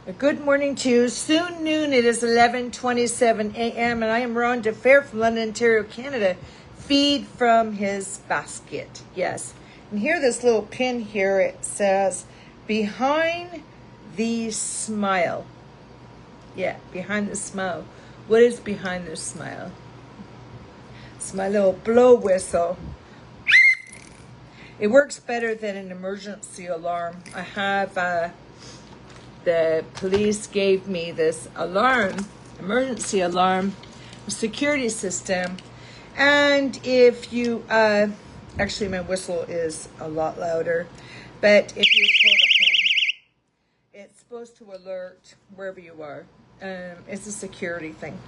Good morning to you. Soon noon, it is 11:27 a.m. and I am Rhonda Fair from London, Ontario, Canada. Feed from his basket. Yes. And here, this little pin here, it says, behind the smile. Yeah, behind the smile. What is behind the smile? It's my little blow whistle. It works better than an emergency alarm. I have the police gave me this alarm, emergency alarm, security system. And if you, actually my whistle is a lot louder, but if you pull the pin, it's supposed to alert wherever you are. It's a security thing.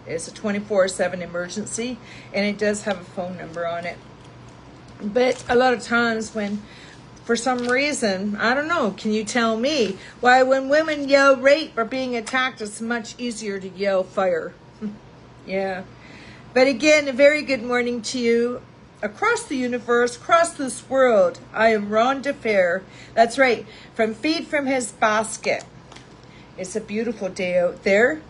It's a 24/7 emergency, and it does have a phone number on it. But a lot of times when, for some reason, I don't know, can you tell me why when women yell rape or being attacked, it's much easier to yell fire? Yeah. But again, a very good morning to you. Across the universe, across this world, I am Rhonda Fair. That's right, from Feed from His Basket. It's a beautiful day out there,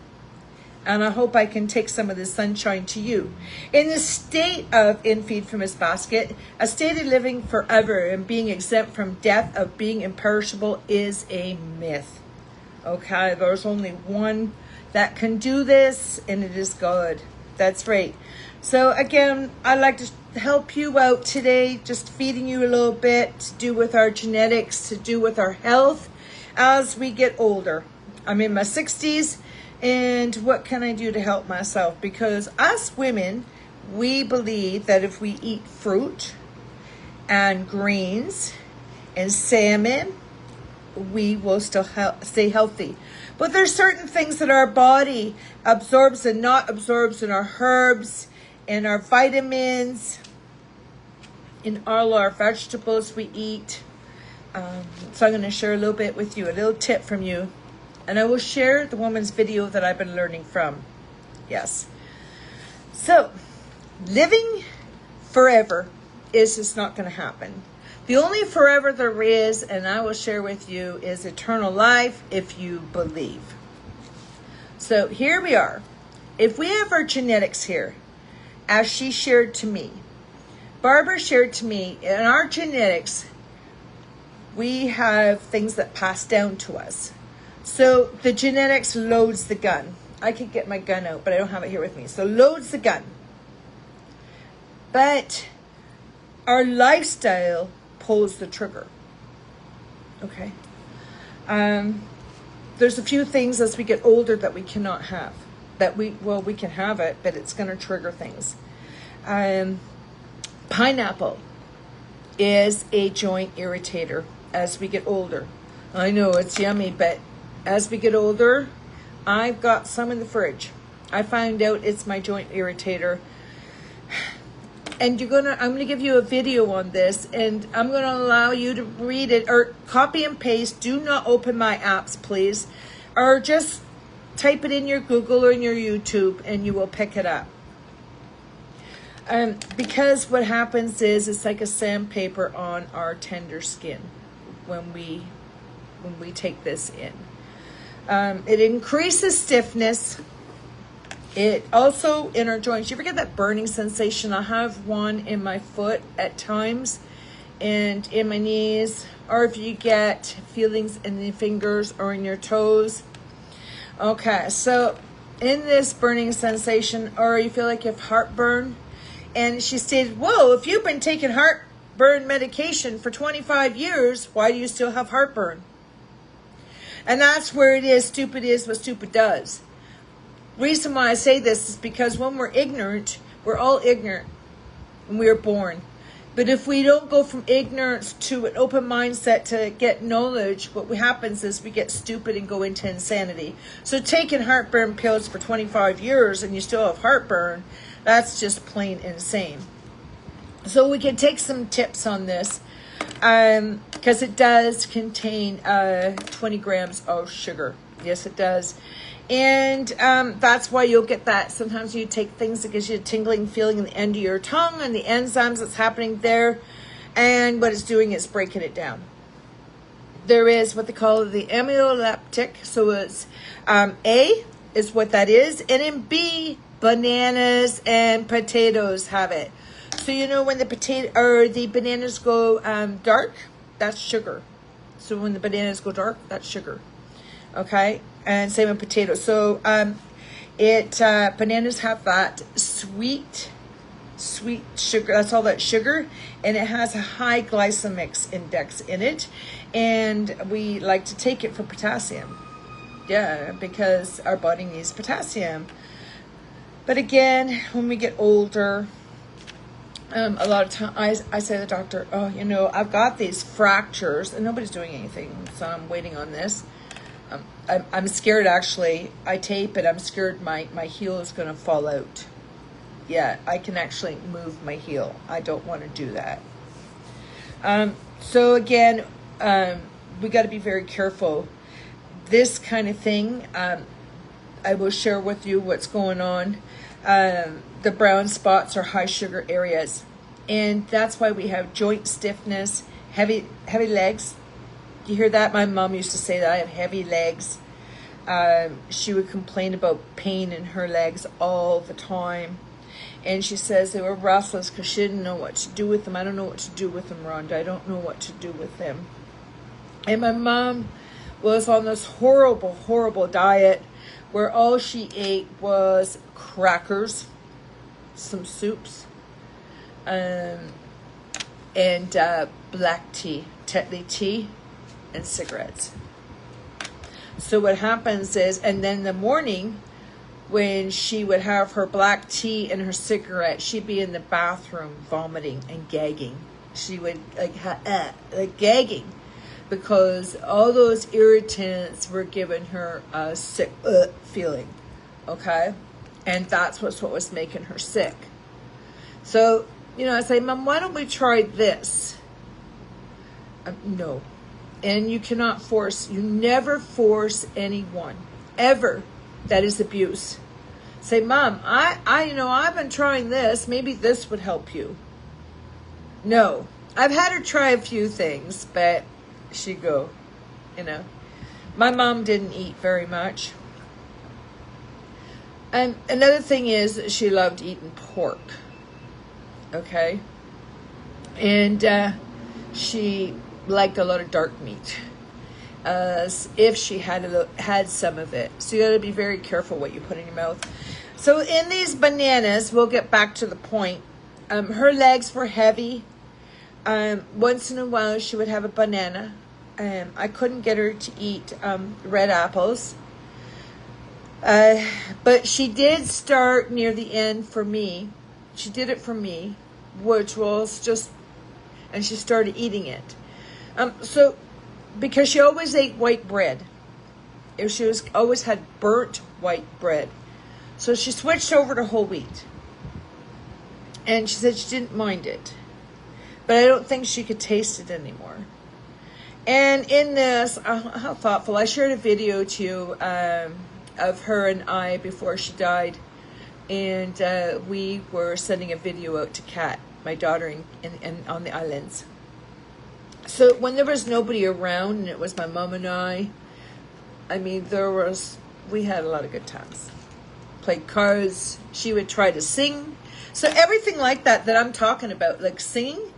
and I hope I can take some of the sunshine to you. In the state of in Feed from His Basket, a state of living forever and being exempt from death, of being imperishable, is a myth. Okay, there's only one that can do this, and it is God. That's right. So again, I'd like to help you out today, just feeding you a little bit to do with our genetics, to do with our health as we get older. I'm in my 60s. And what can I do to help myself? Because us women, we believe that if we eat fruit and greens and salmon, we will still stay healthy. But there's certain things that our body absorbs and not absorbs in our herbs, in our vitamins, in all our vegetables we eat. So I'm going to share a little bit with you, a little tip from you. And I will share the woman's video that I've been learning from. Yes. So, living forever is just not going to happen. The only forever there is, and I will share with you, is eternal life if you believe. So here we are. If we have our genetics here, as she shared to me, Barbara shared to me, in our genetics, we have things that pass down to us. So the genetics loads the gun. I could get my gun out, but I don't have it here with me. So loads the gun. But our lifestyle pulls the trigger. Okay. There's a few things as we get older that we cannot have. We can have it, but it's going to trigger things. Pineapple is a joint irritator as we get older. I know it's yummy, but as we get older, I've got some in the fridge. I found out it's my joint irritator. And I'm gonna give you a video on this, and I'm gonna allow you to read it or copy and paste. Do not open my apps, please. Or just type it in your Google or in your YouTube and you will pick it up. Because what happens is it's like a sandpaper on our tender skin when we take this in. It increases stiffness. It also, in our joints, you ever get that burning sensation? I have one in my foot at times and in my knees, or if you get feelings in the fingers or in your toes. Okay, so in this burning sensation, or you feel like you have heartburn, and she stated, whoa, if you've been taking heartburn medication for 25 years, why do you still have heartburn? And that's where it is. Stupid is what stupid does. Reason why I say this is because when we're ignorant, we're all ignorant when we are born. But if we don't go from ignorance to an open mindset to get knowledge, what happens is we get stupid and go into insanity. So taking heartburn pills for 25 years and you still have heartburn, that's just plain insane. So we can take some tips on this. Because it does contain 20 grams of sugar. Yes, it does. And that's why you'll get that. Sometimes you take things that gives you a tingling feeling in the end of your tongue and the enzymes that's happening there. And what it's doing is breaking it down. there is what they call the amylopectic. So it's A is what that is. And in B, bananas and potatoes have it. So you know when the the bananas go dark, that's sugar. So when the bananas go dark, that's sugar. Okay, and same with potatoes. So bananas have that sweet sugar. That's all that sugar, and it has a high glycemic index in it, and we like to take it for potassium. Yeah, because our body needs potassium. But again, when we get older, a lot of times I say to the doctor, oh, you know, I've got these fractures and nobody's doing anything, so I'm waiting on this. I'm scared, actually. I tape it. I'm scared my heel is going to fall out. Yeah, I can actually move my heel. I don't want to do that. So again, we got to be very careful. This kind of thing, I will share with you what's going on. The brown spots are high sugar areas, and that's why we have joint stiffness, heavy legs. You hear that? My mom used to say that I have heavy legs. She would complain about pain in her legs all the time, and she says they were restless because she didn't know what to do with them. I don't know what to do with them, Rhonda. I don't know what to do with them. And my mom was on this horrible diet where all she ate was crackers, some soups, and black tea, Tetley tea, and cigarettes. So what happens is, and then in the morning, when she would have her black tea and her cigarette, she'd be in the bathroom vomiting and gagging. She would like gagging, because all those irritants were giving her a sick feeling, okay? And that's what was making her sick. So, you know, I say, Mom, why don't we try this? No. And you cannot force, you never force anyone, ever. That is abuse. Say, Mom, I've been trying this. Maybe this would help you. No. I've had her try a few things, but she'd go, you know. My mom didn't eat very much. And another thing is that she loved eating pork. Okay? And she liked a lot of dark meat. If she had some of it. So you got to be very careful what you put in your mouth. So in these bananas, we'll get back to the point. Her legs were heavy. Once in a while, she would have a banana. I couldn't get her to eat red apples. But she did start near the end for me. She did it for me, which was just, and she started eating it. So, because she always ate white bread. She always had burnt white bread. So she switched over to whole wheat. And she said she didn't mind it. But I don't think she could taste it anymore. And in this, how thoughtful, I shared a video to you of her and I before she died. And we were sending a video out to Kat, my daughter, in on the islands. So when there was nobody around and it was my mom and I mean, we had a lot of good times. Played cards. She would try to sing. So everything like that I'm talking about, like singing,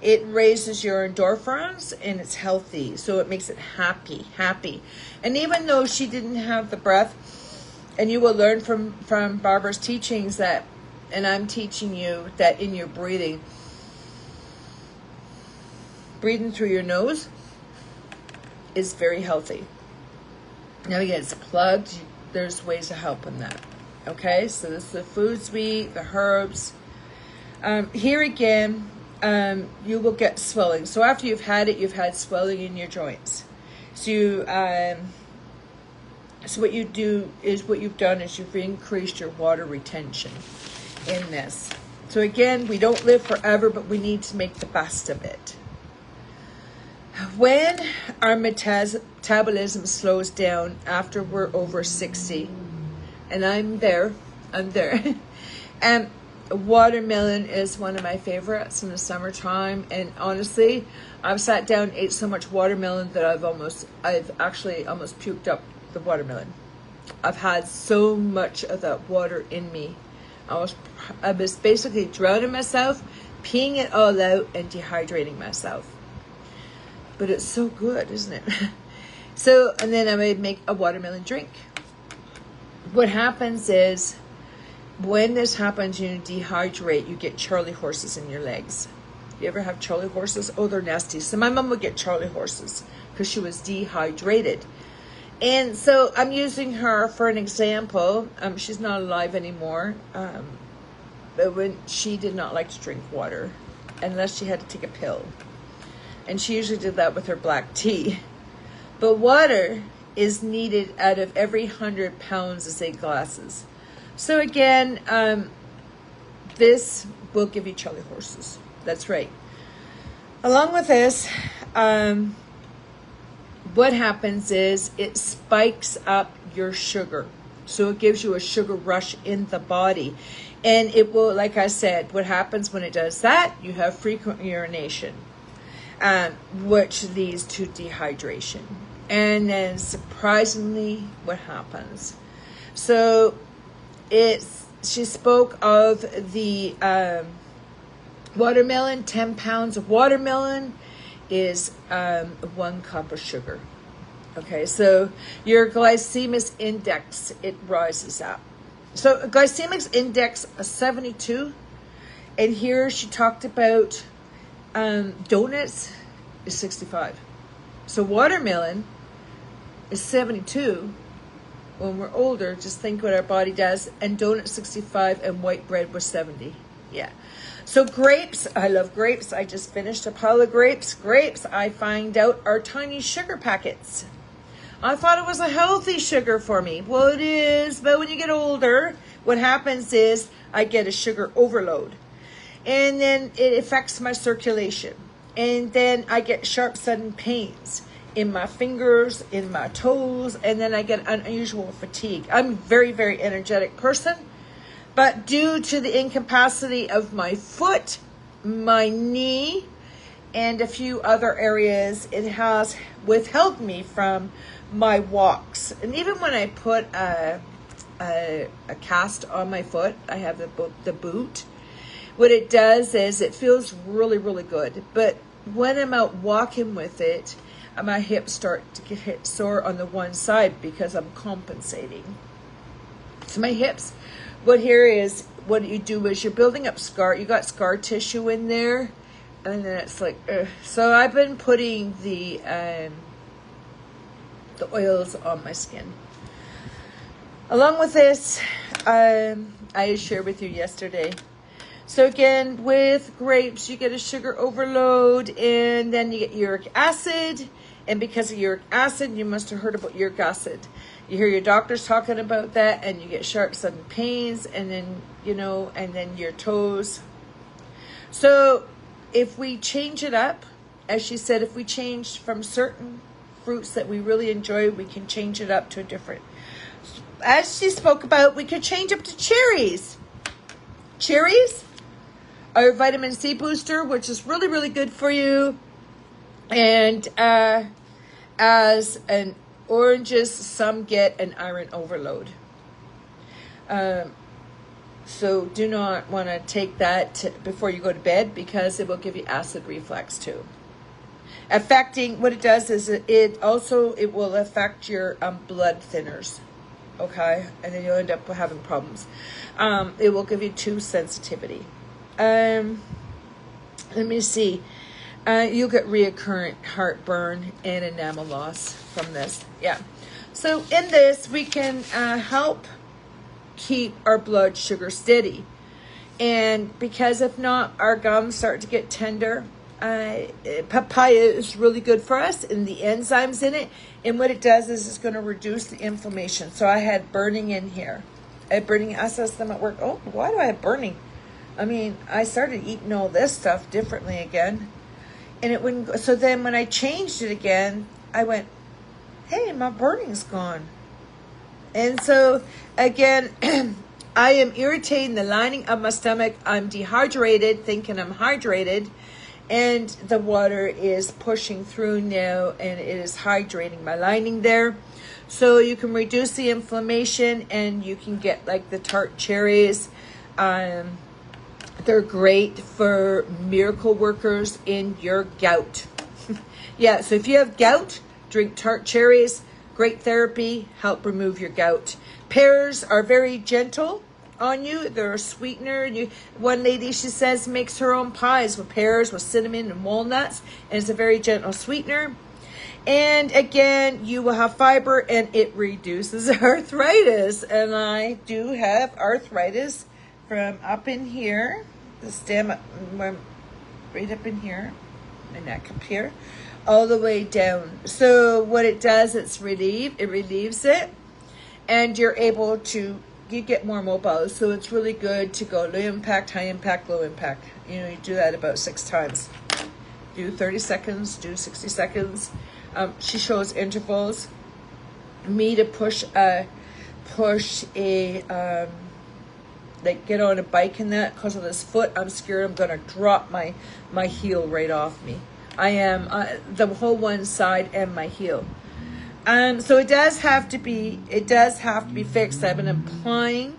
it raises your endorphins and it's healthy. So it makes it happy. And even though she didn't have the breath, and you will learn from Barbara's teachings that, and I'm teaching you that in your breathing through your nose is very healthy. Now again, it's plugged. There's ways to help in that. Okay, so this is the foods we eat, the herbs. Here again, you will get swelling. So after you've had it, you've had swelling in your joints. So so what you've done is you've increased your water retention in this. So again, we don't live forever, but we need to make the best of it. When our metabolism slows down after we're over 60, and I'm there, Watermelon is one of my favorites in the summertime, and honestly, I've sat down and ate so much watermelon that I've actually almost puked up the watermelon. I've had so much of that water in me. I was basically drowning myself, peeing it all out, and dehydrating myself. But it's so good, isn't it? So, and then I would make a watermelon drink. What happens is, when this happens, you dehydrate, you get Charlie horses in your legs. You ever have Charlie horses? Oh, they're nasty. So my mom would get Charlie horses because she was dehydrated. And so I'm using her for an example. She's not alive anymore. But when she did not like to drink water unless she had to take a pill. And she usually did that with her black tea. But water is needed out of every 100 pounds of 8 glasses. So again, this will give you Charlie horses. That's right. Along with this, what happens is it spikes up your sugar. So it gives you a sugar rush in the body. And it will, like I said, what happens when it does that, you have frequent urination, which leads to dehydration. And then surprisingly, what happens? So she spoke of the watermelon. 10 pounds of watermelon is 1 cup of sugar. Okay, so your glycemic index, it rises up. So glycemic index of 72, and here she talked about donuts is 65. So watermelon is 72. When we're older, just think what our body does. And donut 65 and white bread was 70. Yeah. So grapes, I love grapes. I just finished a pile of grapes. Grapes, I find out, are tiny sugar packets. I thought it was a healthy sugar for me. Well, it is, but when you get older, what happens is I get a sugar overload. And then it affects my circulation. And then I get sharp, sudden pains in my fingers, in my toes, and then I get unusual fatigue. I'm a very, very energetic person, but due to the incapacity of my foot, my knee, and a few other areas, it has withheld me from my walks. And even when I put a cast on my foot, I have the boot, what it does is it feels really, really good. But when I'm out walking with it, my hips start to get sore on the one side because I'm compensating. So my hips, what you do is you're building up you got scar tissue in there, and then it's like, ugh. So I've been putting the oils on my skin. Along with this, I shared with you yesterday. So again, with grapes, you get a sugar overload, and then you get uric acid. And because of uric acid, you must have heard about uric acid. You hear your doctors talking about that, and you get sharp, sudden pains, and then, and then your toes. So if we change it up, as she said, if we change from certain fruits that we really enjoy, we can change it up to a different. As she spoke about, we could change up to cherries. Cherries are a vitamin C booster, which is really, really good for you. And as an oranges, some get an iron overload. So do not want to take that before you go to bed, because it will give you acid reflux too. Affecting, what it does is it will affect your blood thinners. Okay, and then you'll end up having problems. It will give you tooth sensitivity. Let me see. You'll get reoccurrent heartburn and enamel loss from this. Yeah. So in this, we can help keep our blood sugar steady. And because if not, our gums start to get tender. Papaya is really good for us, and the enzymes in it. And what it does is it's going to reduce the inflammation. So I had burning in here. I had burning. I asked them at work, oh, why do I have burning? I mean, I started eating all this stuff differently again. And it wouldn't go. So then when I changed it again, I went, hey, my burning's gone. And so again, I am irritating the lining of my stomach. I'm dehydrated, thinking I'm hydrated, and the water is pushing through now, and it is hydrating my lining there. So you can reduce the inflammation, and you can get like the tart cherries. They're great for miracle workers in your gout. Yeah, so if you have gout, drink tart cherries. Great therapy, help remove your gout. Pears are very gentle on you. They're a sweetener. One lady, she says, makes her own pies with pears, with cinnamon and walnuts, and it's a very gentle sweetener. And again, you will have fiber, and it reduces arthritis. And I do have arthritis from up in here, the stem right up in here, my neck up here, all the way down. So what it does, it relieves it, and you're able to, you get more mobile. So it's really good to go low impact, high impact, low impact. You know, you do that about 6 times. Do 30 seconds, do 60 seconds. She shows intervals. Me to push a like get on a bike in that, because of this foot, I'm scared I'm gonna drop my heel right off me. I am the whole one side and my heel. So it does have to be fixed. I've been applying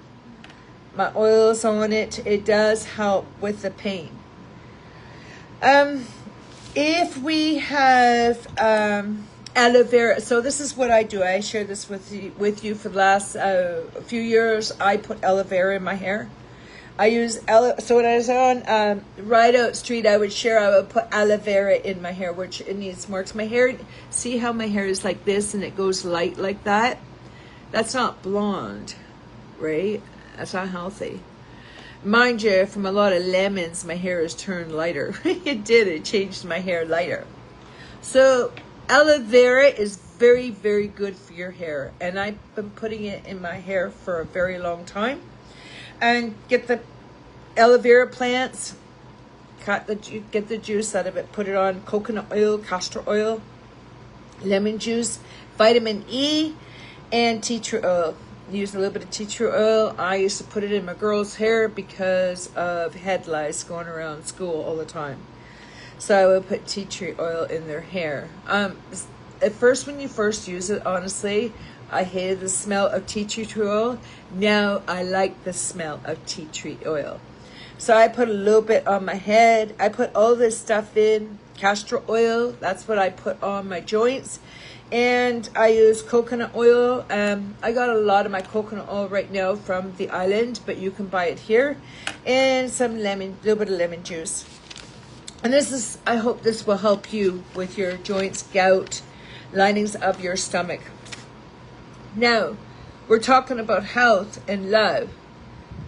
my oils on it. It does help with the pain. If we have aloe vera, so this is what I do. I share this with you for the last few years. I put aloe vera in my hair. I use aloe. So when I was on Rideout Street, I would put aloe vera in my hair, which it needs more. 'Cause my hair, see how my hair is like this and it goes light like that? That's not blonde, right? That's not healthy. Mind you, from a lot of lemons, my hair has turned lighter. It changed my hair lighter. So aloe vera is very, very good for your hair. And I've been putting it in my hair for a very long time. And get the aloe vera plants, get the juice out of it, put it on coconut oil, castor oil, lemon juice, vitamin E, and tea tree oil. Use a little bit of tea tree oil. I used to put it in my girls' hair because of head lice going around school all the time. So I would put tea tree oil in their hair. At first, when you first use it, honestly, I hated the smell of tea tree oil. Now I like the smell of tea tree oil. So I put a little bit on my head. I put all this stuff in. Castor oil, that's what I put on my joints. And I use coconut oil. I got a lot of my coconut oil right now from the island, but you can buy it here. And some lemon, a little bit of lemon juice. And I hope this will help you with your joints, gout, linings of your stomach. Now, we're talking about health and love,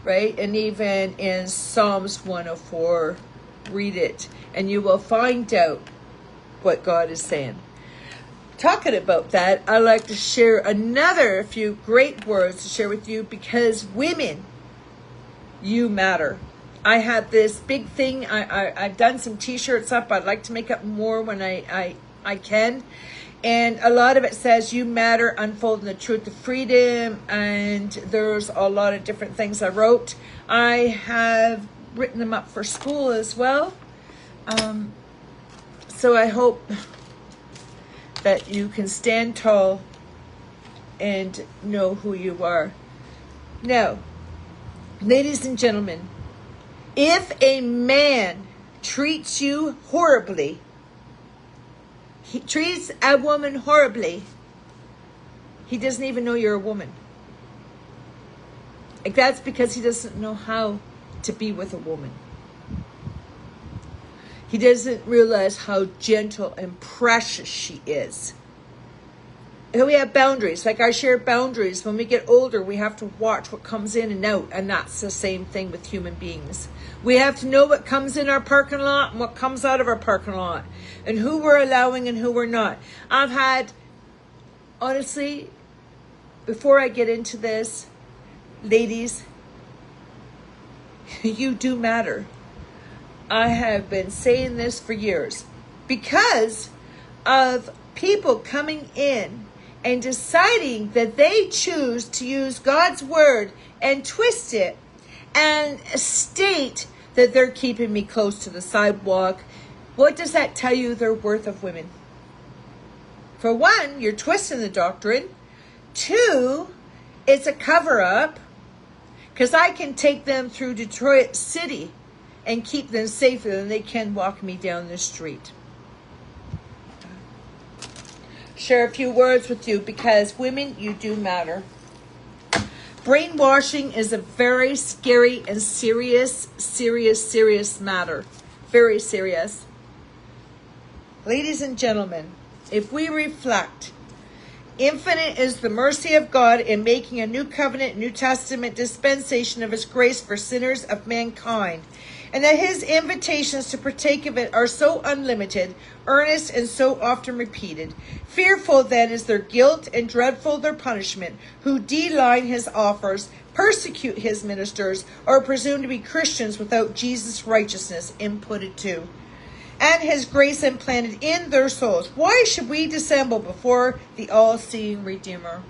right? And even in Psalms 104, read it, and you will find out what God is saying. Talking about that, I'd like to share another few great words to share with you, because women, you matter. I have this big thing. I've done some t-shirts up. I'd like to make up more when I can. And a lot of it says, you matter, unfolding the truth of freedom. And there's a lot of different things I wrote. I have written them up for school as well. So I hope that you can stand tall and know who you are. Now, ladies and gentlemen, if a man treats you horribly, he treats a woman horribly, he doesn't even know you're a woman. Like, that's because he doesn't know how to be with a woman. He doesn't realize how gentle and precious she is. And we have boundaries. Like I share boundaries. When we get older, we have to watch what comes in and out. And that's the same thing with human beings. We have to know what comes in our parking lot and what comes out of our parking lot. And who we're allowing and who we're not. I've had, honestly, before I get into this, ladies, you do matter. I have been saying this for years because of people coming in and deciding that they choose to use God's word and twist it and state that they're keeping me close to the sidewalk, what does that tell you their worth of women? For one, you're twisting the doctrine. Two, it's a cover-up, because I can take them through Detroit City and keep them safer than they can walk me down the street. Share a few words with you, because women, you do matter. Brainwashing is a very scary and serious matter. Very serious. Ladies and gentlemen, if we reflect, infinite is the mercy of God in making a new covenant, New Testament dispensation of his grace for sinners of mankind, and that his invitations to partake of it are so unlimited, earnest, and so often repeated. Fearful then is their guilt, and dreadful their punishment, who de-line his offers, persecute his ministers, or presume to be Christians without Jesus' righteousness inputted to, and his grace implanted in their souls. Why should we dissemble before the all-seeing Redeemer?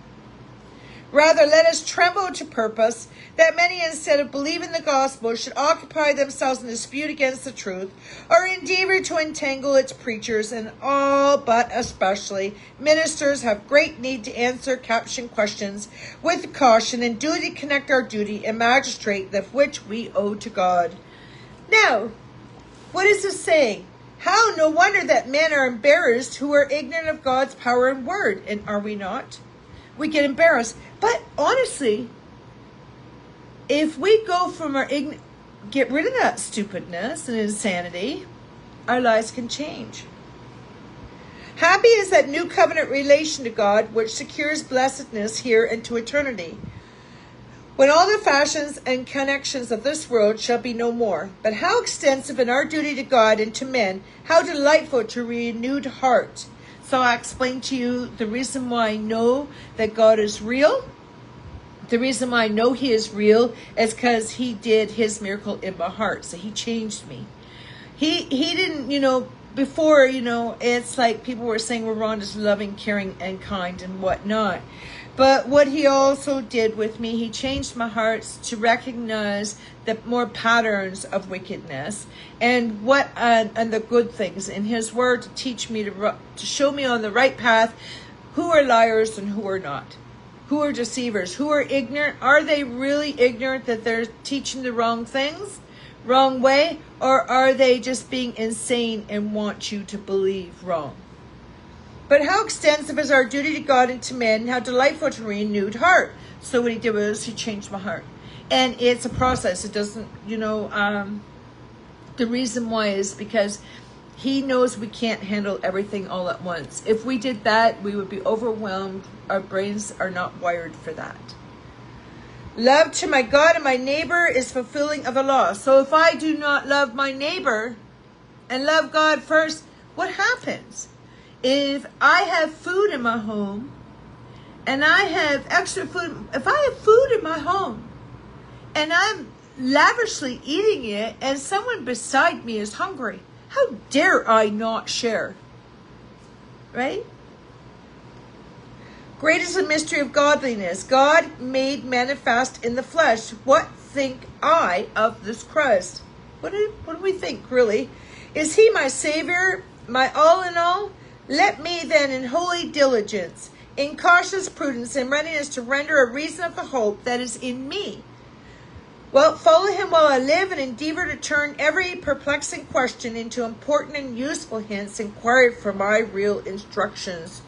Rather, let us tremble to purpose that many, instead of believing the gospel, should occupy themselves in dispute against the truth, or endeavor to entangle its preachers, and all, but especially, ministers have great need to answer caption questions with caution, and duty connect our duty and magistrate that which we owe to God. Now, what is this saying? How? No wonder that men are embarrassed who are ignorant of God's power and word. And are we not? We get embarrassed. But honestly, if we go from our get rid of that stupidness and insanity, our lives can change. Happy is that new covenant relation to God, which secures blessedness here and to eternity, when all the fashions and connections of this world shall be no more. But how extensive in our duty to God and to men, how delightful to renewed heart. So I explained to you the reason why I know that God is real. The reason why I know he is real is because he did his miracle in my heart. So he changed me. He didn't, before, it's like people were saying, well, Rhonda's loving, caring, and kind and whatnot. But what he also did with me, he changed my heart to recognize the more patterns of wickedness and and the good things in his word, to teach me to show me on the right path who are liars and who are not, who are deceivers, who are ignorant. Are they really ignorant that they're teaching the wrong things, wrong way, or are they just being insane and want you to believe wrong? But how extensive is our duty to God and to men, and how delightful to renewed heart. So what he did was he changed my heart. And it's a process. It doesn't, the reason why is because he knows we can't handle everything all at once. If we did that, we would be overwhelmed. Our brains are not wired for that. Love to my God and my neighbor is fulfilling of the law. So if I do not love my neighbor and love God first, what happens? If I have food in my home and I have extra food, if I have food in my home and I'm lavishly eating it and someone beside me is hungry, how dare I not share? Right? Great is the mystery of godliness. God made manifest in the flesh. What think I of this Christ? What do we think, really? Is he my Savior, my all in all? Let me then in holy diligence, in cautious prudence and readiness to render a reason of the hope that is in me. Well, follow him while I live, and endeavor to turn every perplexing question into important and useful hints inquired for my real instructions.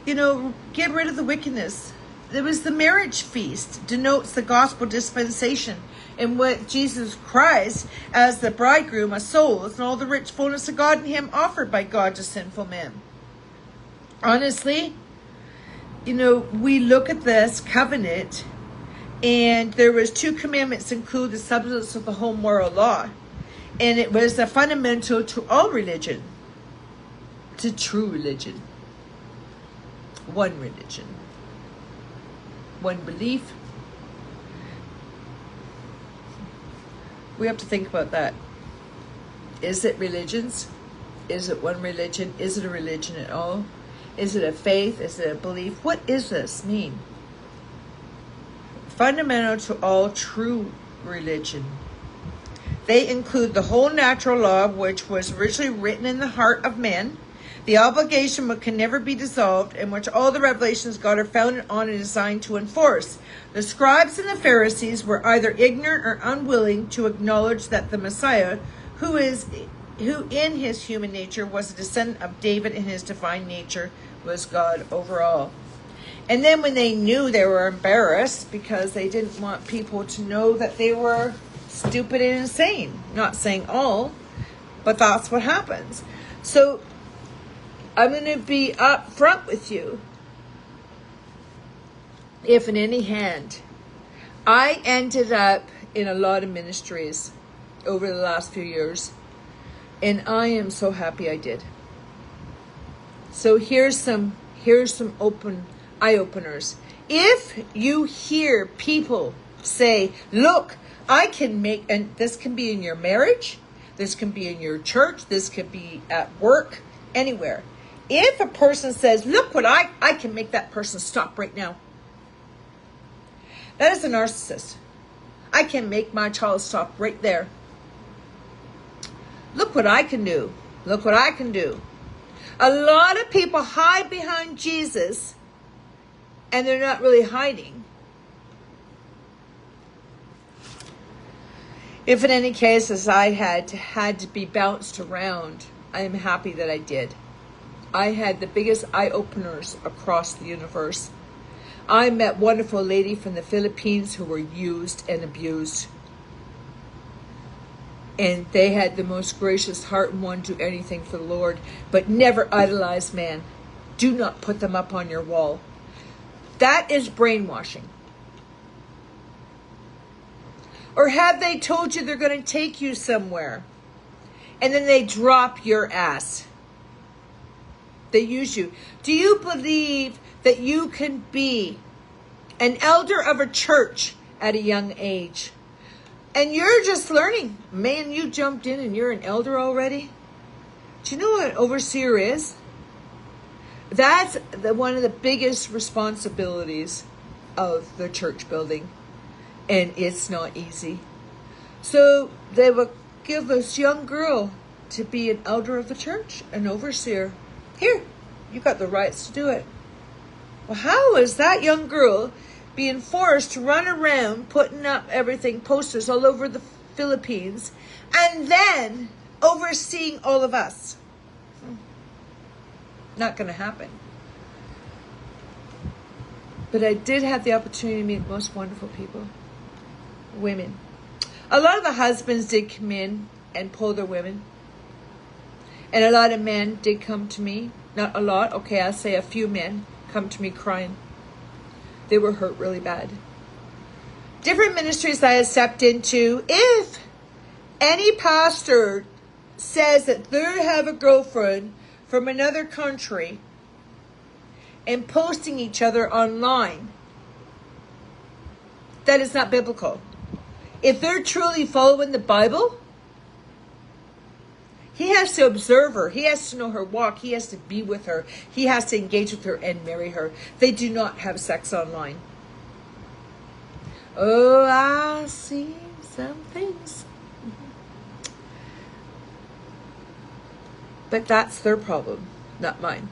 Get rid of the wickedness. There was the marriage feast, denotes the gospel dispensation, in what Jesus Christ, as the bridegroom of souls, and all the rich fullness of God in him offered by God to sinful men. Honestly, we look at this covenant, and there was 2 commandments include the substance of the whole moral law. And it was a fundamental to all religion, to true religion. One religion, one belief. We have to think about that. Is it religions? Is it one religion? Is it a religion at all? Is it a faith? Is it a belief? What does this mean? fundamental to all true religion. They include the whole natural law, which was originally written in the heart of men, the obligation which can never be dissolved, and which all the revelations God are founded on and designed to enforce. The scribes and the Pharisees were either ignorant or unwilling to acknowledge that the Messiah, who in his human nature was a descendant of David and his divine nature was God over all. And then when they knew, they were embarrassed because they didn't want people to know that they were stupid and insane. Not saying all, but that's what happens. So I'm going to be up front with you. If in any hand, I ended up in a lot of ministries over the last few years, and I am so happy I did. So here's some open eye openers. If you hear people say, look, I can make, and this can be in your marriage, this can be in your church, this could be at work, anywhere. If a person says, look what I can make that person stop right now. That is a narcissist. I can make my child stop right there. Look what I can do. Look what I can do. A lot of people hide behind Jesus and they're not really hiding. If in any case, as I had to be bounced around, I am happy that I did. I had the biggest eye-openers across the universe. I met a wonderful lady from the Philippines who were used and abused. And they had the most gracious heart and wanted to do anything for the Lord. But never idolize man. Do not put them up on your wall. That is brainwashing. Or have they told you they're going to take you somewhere and then they drop your ass? They use you. Do you believe that you can be an elder of a church at a young age? And you're just learning. Man, you jumped in and you're an elder already? Do you know what an overseer is? That's one of the biggest responsibilities of the church building. And it's not easy. So they will give this young girl to be an elder of the church, an overseer. Here, you got the rights to do it. Well, how is that young girl being forced to run around putting up everything, posters all over the Philippines, and then overseeing all of us? Not going to happen. But I did have the opportunity to meet the most wonderful people. Women. A lot of the husbands did come in and pull their women. And a lot of men did come to me. Not a lot. Okay, I'll say a few men come to me crying. They were hurt really bad. Different ministries I have stepped into. If any pastor says that they have a girlfriend from another country and posting each other online, that is not biblical. If they're truly following the Bible, he has to observe her. He has to know her walk. He has to be with her. He has to engage with her and marry her. They do not have sex online. Oh, I see some things. But that's their problem, not mine.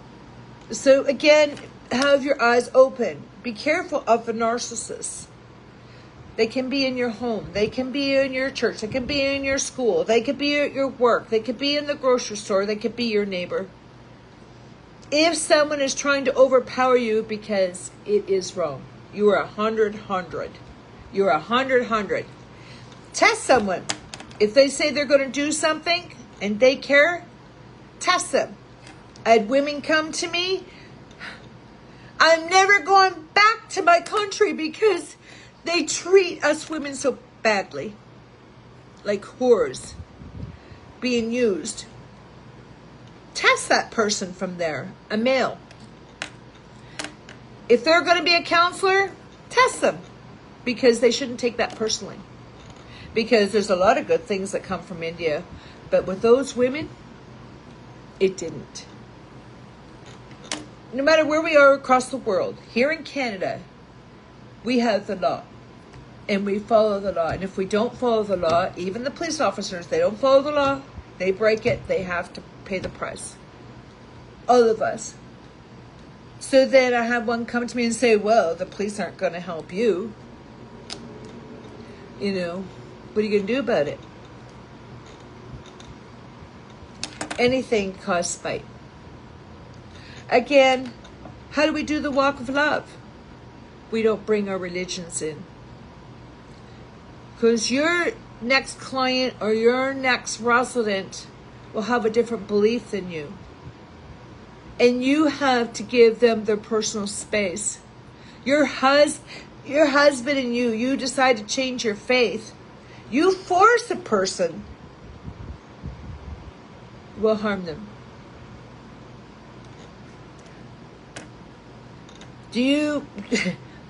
So again, have your eyes open. Be careful of the narcissists. They can be in your home. They can be in your church. They can be in your school. They could be at your work. They could be in the grocery store. They could be your neighbor. If someone is trying to overpower you, because it is wrong, you are 100. You're 100. Test someone. If they say they're going to do something and they care, test them. I had women come to me. I'm never going back to my country because they treat us women so badly. Like whores. Being used. Test that person from there. A male. If they're going to be a counselor, test them. Because they shouldn't take that personally. Because there's a lot of good things that come from India. But with those women, it didn't. No matter where we are across the world, here in Canada, we have the law. and we follow the law. And if we don't follow the law, even the police officers, they don't follow the law, they break it, they have to pay the price. All of us. So then I had one come to me and say, well, the police aren't going to help you. You know, what are you going to do about it? Anything causes spite. Again, how do we do the walk of love? We don't bring our religions in. Because your next client or your next resident will have a different belief than you. And you have to give them their personal space. Your husband and you decide to change your faith. You force a person, will harm them.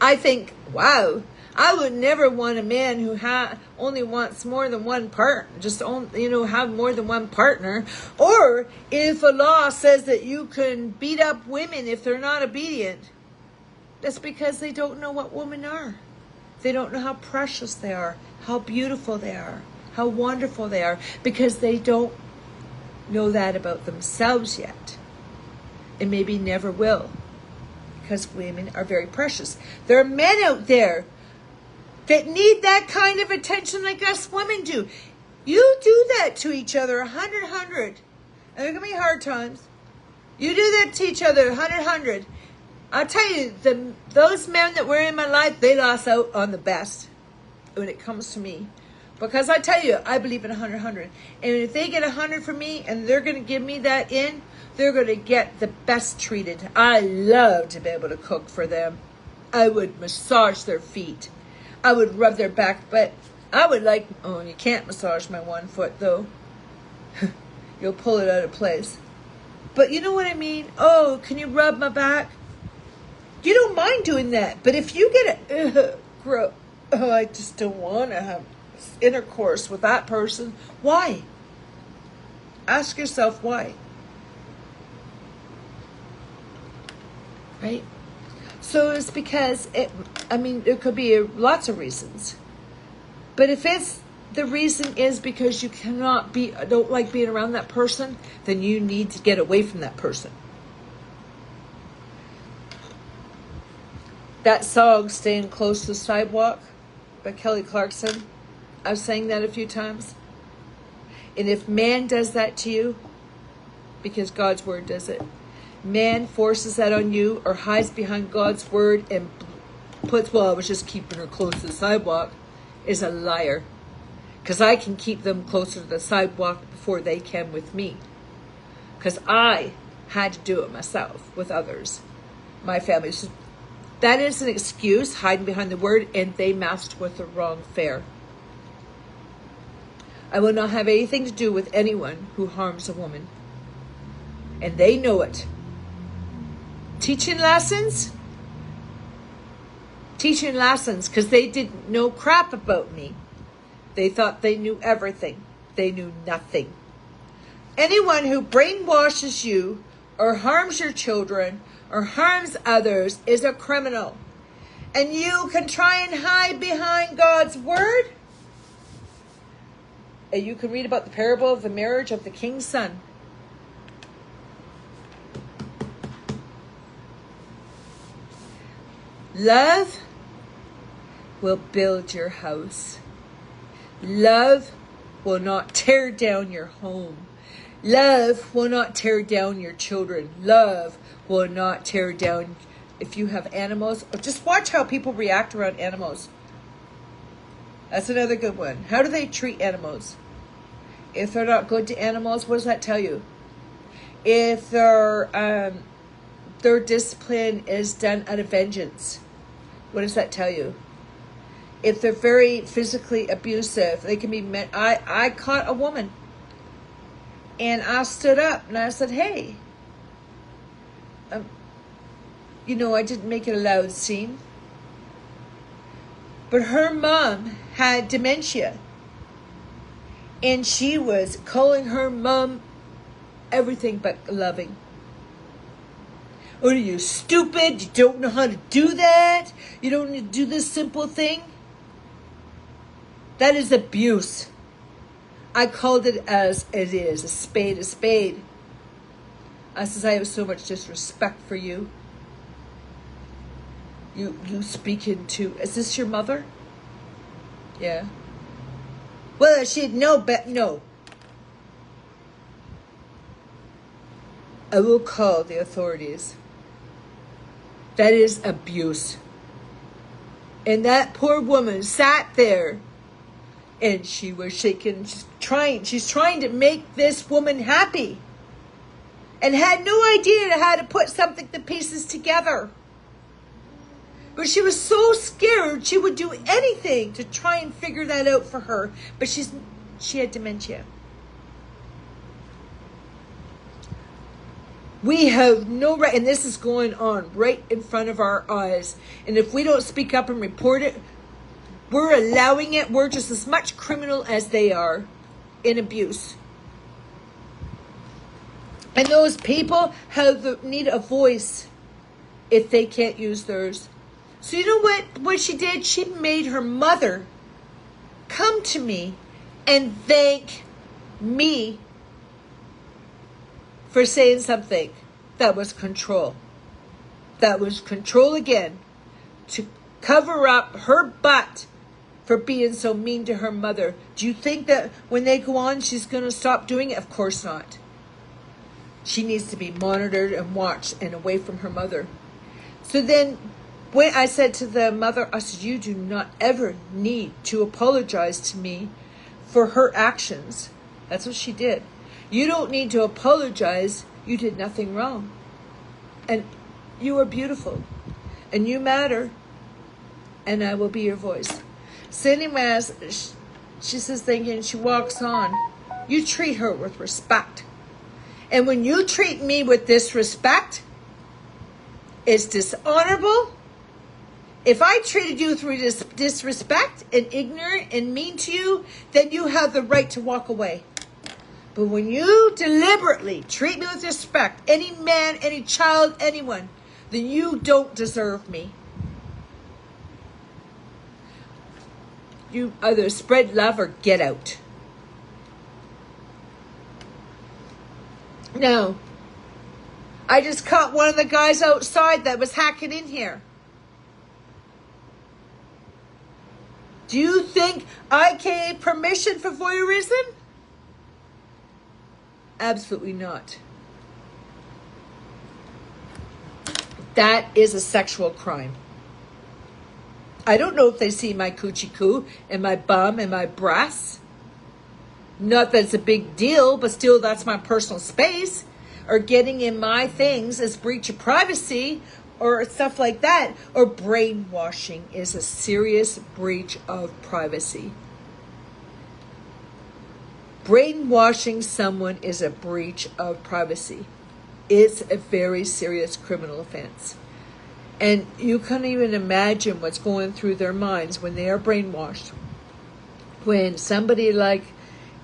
I think, wow, I would never want a man who only wants more than one partner, have more than one partner. Or if a law says that you can beat up women if they're not obedient, that's because they don't know what women are. They don't know how precious they are, how beautiful they are, how wonderful they are, because they don't know that about themselves yet. And maybe never will. Because women are very precious. There are men out there that need that kind of attention like us women do. You do that to each other 100. And there are going to be hard times. You do that to each other 100. I'll tell you, those men that were in my life, they lost out on the best when it comes to me. Because I tell you, I believe in 100. And if they get 100 from me and they're going to give me that in, they're going to get the best treated. I love to be able to cook for them. I would massage their feet. I would rub their back, but I would you can't massage my one foot though. You'll pull it out of place. But you know what I mean? Oh, can you rub my back? You don't mind doing that. But if you get I just don't want to have intercourse with that person. Why? Ask yourself why. Right? So it's because there could be lots of reasons. But if the reason is because you don't like being around that person, then you need to get away from that person. That song, Staying Close to the Sidewalk by Kelly Clarkson, I've sang that a few times. And if man does that to you, because God's word does it, man forces that on you or hides behind God's word and I was just keeping her close to the sidewalk, is a liar. Because I can keep them closer to the sidewalk before they can with me. Because I had to do it myself with others, my family. So that is an excuse, hiding behind the word, and they masked with the wrong fare. I will not have anything to do with anyone who harms a woman. And they know it. Teaching lessons, because they didn't know crap about me. They thought they knew everything. They knew nothing. Anyone who brainwashes you or harms your children or harms others is a criminal. And you can try and hide behind God's word. And you can read about the parable of the marriage of the king's son. Love will build your house. Love will not tear down your home. Love will not tear down your children. Love will not tear down if you have animals. Just watch how people react around animals. That's another good one. How do they treat animals? If they're not good to animals, what does that tell you? If their discipline is done out of vengeance, what does that tell you? If they're very physically abusive, they can be I caught a woman. And I stood up and I said, hey, I didn't make it a loud scene. But her mom had dementia. And she was calling her mom everything but loving. Are you stupid? You don't know how to do that? You don't need to do this simple thing? That is abuse. I called it as it is, a spade, a spade. I says, I have so much disrespect for you. You speaking to, is this your mother? Yeah. Well, she'd know, but no. I will call the authorities. That is abuse. And that poor woman sat there and she was shaking. She's trying to make this woman happy. And had no idea how to put the pieces together. But she was so scared she would do anything to try and figure that out for her. But she had dementia. We have no right, and this is going on right in front of our eyes. And if we don't speak up and report it, we're allowing it. We're just as much criminal as they are in abuse. And those people need a voice if they can't use theirs. So you know what she did? She made her mother come to me and thank me for saying something. That was control. That was control again. To cover up her butt for being so mean to her mother. Do you think that when they go on, she's going to stop doing it? Of course not. She needs to be monitored and watched and away from her mother. So then when I said to the mother, I said, you do not ever need to apologize to me for her actions. That's what she did. You don't need to apologize. You did nothing wrong. And you are beautiful. And you matter. And I will be your voice. So anyways, she says thinking, she walks on. You treat her with respect. And when you treat me with disrespect, it's dishonorable. If I treated you through disrespect and ignorant and mean to you, then you have the right to walk away. But when you deliberately treat me with respect, any man, any child, anyone, then you don't deserve me. You either spread love or get out. Now, I just caught one of the guys outside that was hacking in here. Do you think I gave permission for voyeurism? Absolutely not. That is a sexual crime. I don't know if they see my coochie coo and my bum and my breasts. Not that it's a big deal, but still that's my personal space. Or getting in my things is breach of privacy or stuff like that. Or brainwashing is a serious breach of privacy. Brainwashing someone is a breach of privacy. It's a very serious criminal offense. And you can't even imagine what's going through their minds when they are brainwashed. When somebody like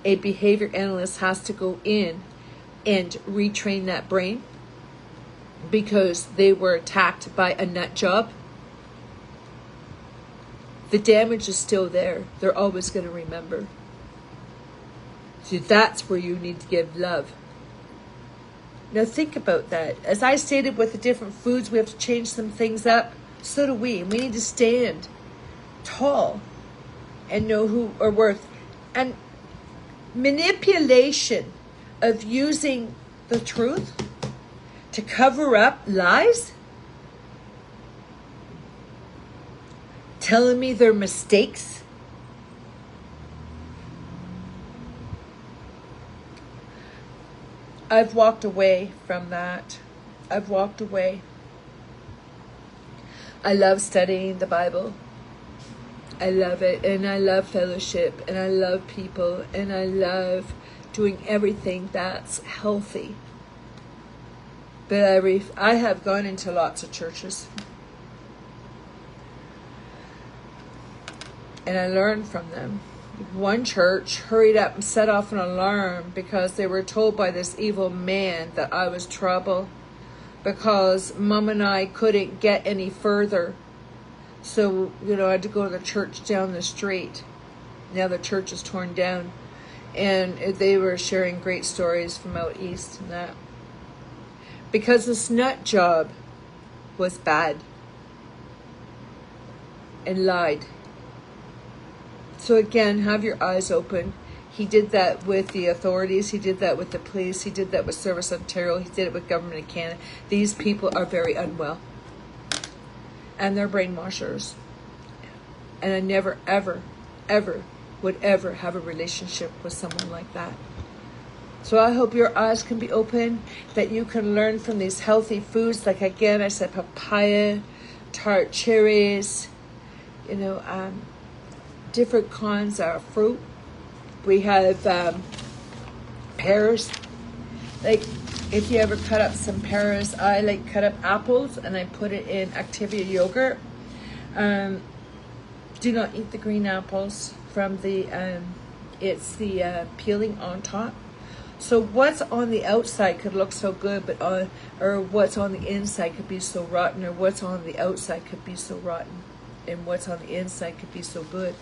a behavior analyst has to go in and retrain that brain because they were attacked by a nut job, the damage is still there. They're always going to remember. So that's where you need to give love. Now think about that. As I stated with the different foods, we have to change some things up. So do we. We need to stand tall and know who are worth. And manipulation of using the truth to cover up lies, telling me they're mistakes. I've walked away from that. I've walked away. I love studying the Bible. I love it, and I love fellowship, and I love people, and I love doing everything that's healthy. But I have gone into lots of churches. And I learned from them. One church hurried up and set off an alarm because they were told by this evil man that I was trouble because Mom and I couldn't get any further. So, I had to go to the church down the street. Now the church is torn down. And they were sharing great stories from out east and that. Because this nut job was bad and lied. So again, have your eyes open. He did that with the authorities. He did that with the police. He did that with Service Ontario. He did it with Government of Canada. These people are very unwell. And they're brainwashers. And I never, ever, ever would ever have a relationship with someone like that. So I hope your eyes can be open, that you can learn from these healthy foods. Like again, I said papaya, tart cherries, different kinds of fruit. We have pears. Like if you ever cut up some pears, I like cut up apples and I put it in Activia yogurt. Do not eat the green apples from the, it's the peeling on top. So what's on the outside could look so good, but or what's on the inside could be so rotten, or what's on the outside could be so rotten, and what's on the inside could be so good.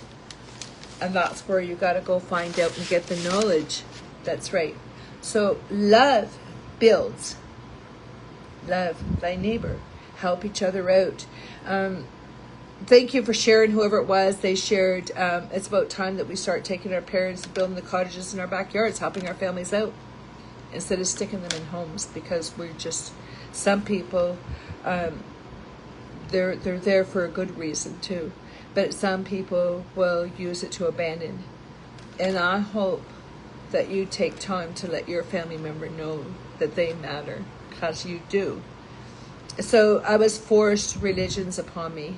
And that's where you got to go find out and get the knowledge. That's right. So love builds. Love thy neighbor. Help each other out. Thank you for sharing, whoever it was. They shared, it's about time that we start taking our parents and building the cottages in our backyards, helping our families out, instead of sticking them in homes, because we're just, some people, they're there for a good reason too. But some people will use it to abandon. And I hope that you take time to let your family member know that they matter, because you do. So I was forced religions upon me,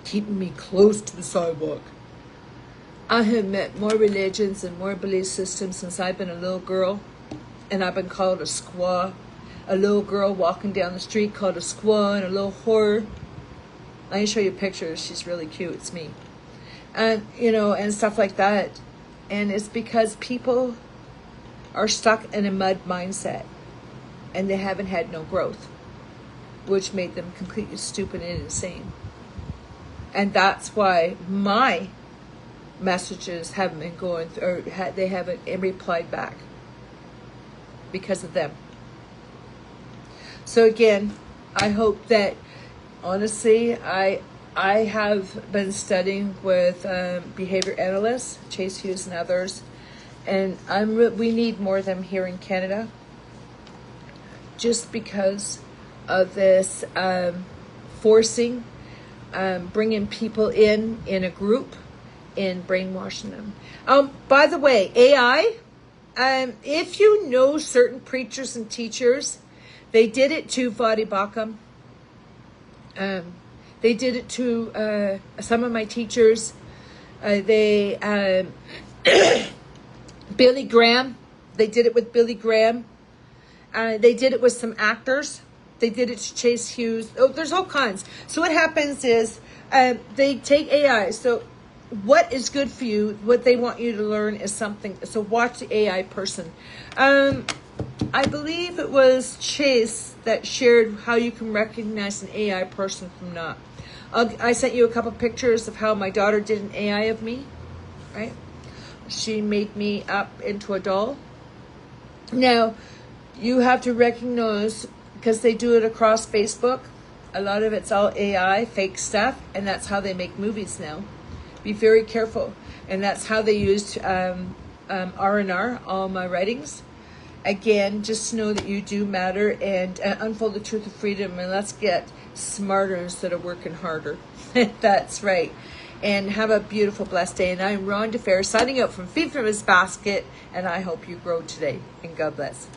keeping me close to the sidewalk. I have met more religions and more belief systems since I've been a little girl, and I've been called a squaw. A little girl walking down the street called a squaw, and a little whore. I can show you pictures. She's really cute. It's me. And, and stuff like that. And it's because people are stuck in a mud mindset, and they haven't had no growth, which made them completely stupid and insane. And that's why my messages haven't been going through, or they haven't replied back, because of them. So again, I hope that, honestly, I have been studying with behavior analysts, Chase Hughes and others, and we need more of them here in Canada, just because of this forcing, bringing people in a group and brainwashing them. By the way, AI, if you know certain preachers and teachers, they did it to Vadi Bakum. They did it to some of my teachers. Billy Graham. They did it with Billy Graham. They did it with some actors. They did it to Chase Hughes. Oh, there's all kinds. So what happens is they take AI. So what is good for you, what they want you to learn is something. So watch the AI person. I believe it was Chase that shared how you can recognize an AI person from not. I sent you a couple pictures of how my daughter did an AI of me, right? She made me up into a doll. Now, you have to recognize, because they do it across Facebook, a lot of it's all AI, fake stuff, and that's how they make movies now. Be very careful. And that's how they used R&R, all my writings. Again, just know that you do matter, and unfold the truth of freedom, and let's get smarter instead of working harder. That's right. And have a beautiful, blessed day. And I'm Ron DeFair, signing out from Feed from His Basket, and I hope you grow today. And God bless.